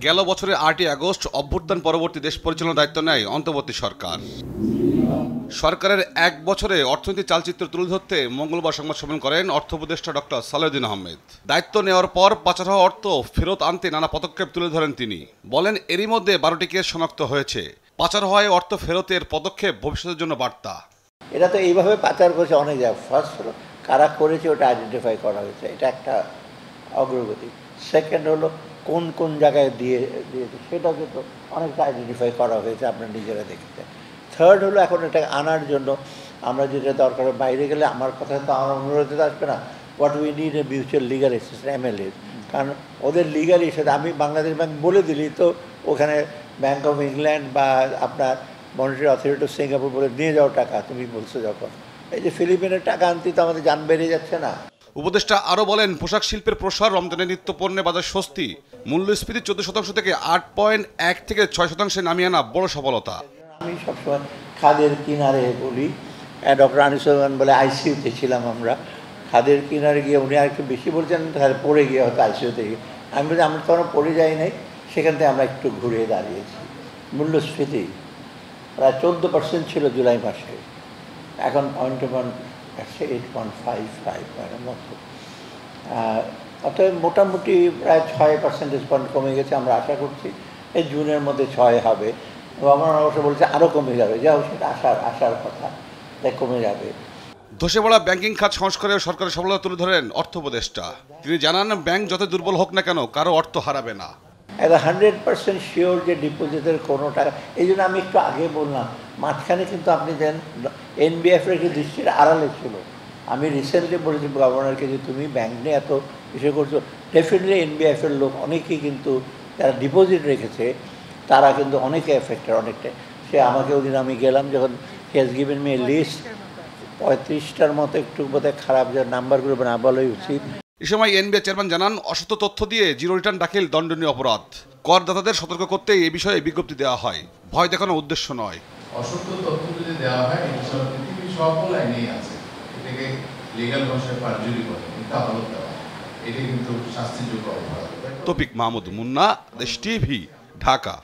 গেল বছরের ৮ই আগস্ট অভ্যুত্থান পরবর্তী দেশ পরিচালনার দায়িত্ব নেয় অন্তর্বর্তী সরকার। সরকারের এক বছরে অর্থনৈতিক চালচিত্র তুলে ধরতে মঙ্গলবার সংবাদ সম্মেলন করেন অর্থ উপদেষ্টা ডক্টর সালেউদ্দিন আহমেদ। দায়িত্ব নেওয়ার পর পাচার হওয়া অর্থ ফেরত আনতে নানা পদক্ষেপ তুলে ধরেন তিনি। বলেন, এরই মধ্যে 12টি কেস শনাক্ত হয়েছে। পাচার হওয়ায় অর্থ ফেরতের পদক্ষেপ ভবিষ্যতের জন্য বার্তা। এটা তো এইভাবে পাচার করেছে অনেক জায়গায়। ফার্স্ট হলো কারা করেছে ওটা আইডেন্টিফাই করা হয়েছে, এটা একটা অগ্রগতি। সেকেন্ড হলো কোন কোন জায়গায় দিয়েছে সেটাও কিন্তু অনেকটা আইডেন্টিফাই করা হয়েছে, আপনারা নিজেরা দেখতে। থার্ড হলো এখন এটা আনার জন্য আমরা যেটা দরকার, বাইরে গেলে আমার কথা তো আমার অনুরোধে আসবে না, what we need a mutual legal assistance MLA, কারণ ওদের লিগাল ইস্যুতে আমি বাংলাদেশ ব্যাংক বলে দিলি তো ওখানে ব্যাংক অফ ইংল্যান্ড বা আপনার মনিটারি অথরিটি অফ সিঙ্গাপুর বলে নিয়ে যাও টাকা, তুমি বলছো যখন। এই যে ফিলিপিনের টাকা আনতে তো আমাদের যান বেড়ে যাচ্ছে না। উপদেষ্টা আরও বলেন, পোশাক শিল্পের প্রসার, রমজানের নিত্য পণ্যের বাজার স্বস্তি, মূল্যস্ফীতি 14% থেকে 8.1 থেকে 6% নামিয়ে আনা বড় সফলতা। আমি সবসময় খাদের কিনারে বলি, ডক্টর আনিসুজ্জামান বলে আইসিইউতে ছিলাম আমরা, খাদের কিনারে গিয়ে উনি আর একটু বেশি বলছেন, তাহলে পড়ে গিয়ে হয়তো আইসিইউতে গিয়ে আমি বলছি আমরা তখন পড়ে যাই নাই, সেখান থেকে আমরা একটু ঘুরে দাঁড়িয়েছি। মূল্যস্ফীতি প্রায় 14% ছিল জুলাই মাসে, এখন 8.55 মতো। অতএব মোটামুটি প্রায় 6% কমে গেছে। আমরা আশা করছি এই জুনের মধ্যে 6 হবে। গভর্নর অবশ্য বলছে আরও কমে যাবে, যাও সেটা আসার কথা, তাই কমে যাবে। ধসে পড়া ব্যাংকিং খাত সংস্কারে সরকারের সফলতা তুলে ধরেন অর্থ উপদেষ্টা। তিনি জানান, ব্যাংক যত দুর্বল হোক না কেন কারো অর্থ হারাবে না। এটা 100% শিওর যে ডিপোজিটের কোনো টাকা, এই জন্য আমি একটু আগে বললাম মাঝখানে কিন্তু আপনি দেন এনবিএফের একটি দৃষ্টির আড়ালে ছিল। আমি রিসেন্টলি বলেছি গভর্নরকে যে তুমি ব্যাংক নিয়ে এত বিষয় করছো, ডেফিনেটলি এনবিএফের লোক অনেকেই কিন্তু যারা ডিপোজিট রেখেছে তারা কিন্তু অনেকে এফেক্টেড, অনেকটা। সে আমাকে ওদিন আমি গেলাম যখন he has given me a list, 35টার মতো একটু বোধহয় খারাপ যে নাম্বারগুলো না বলাই উচিত। এ সময় এনবিআর চেয়ারম্যান জানান, অসত্য তথ্য দিয়ে জিরো রিটার্ন দাখিল দণ্ডনীয় অপরাধ। করদাতাদের সতর্ক করতে এ বিষয়ে বিজ্ঞপ্তি দেওয়া হয়, ভয় দেখানোর উদ্দেশ্য নয়। অসত্য তথ্য যদি দেওয়া হয় ইনশাআল্লাহ পৃথিবীর সকল আইনেই আছে, এটাকে লিগ্যাল ভাষায় পারজুরি বলে, মিথ্যা আদালত দেওয়া, এটা কিন্তু শাস্তিযোগ্য অপরাধ। তৌফিক মাহমুদ মুন্না, দেশ টিভি, ঢাকা।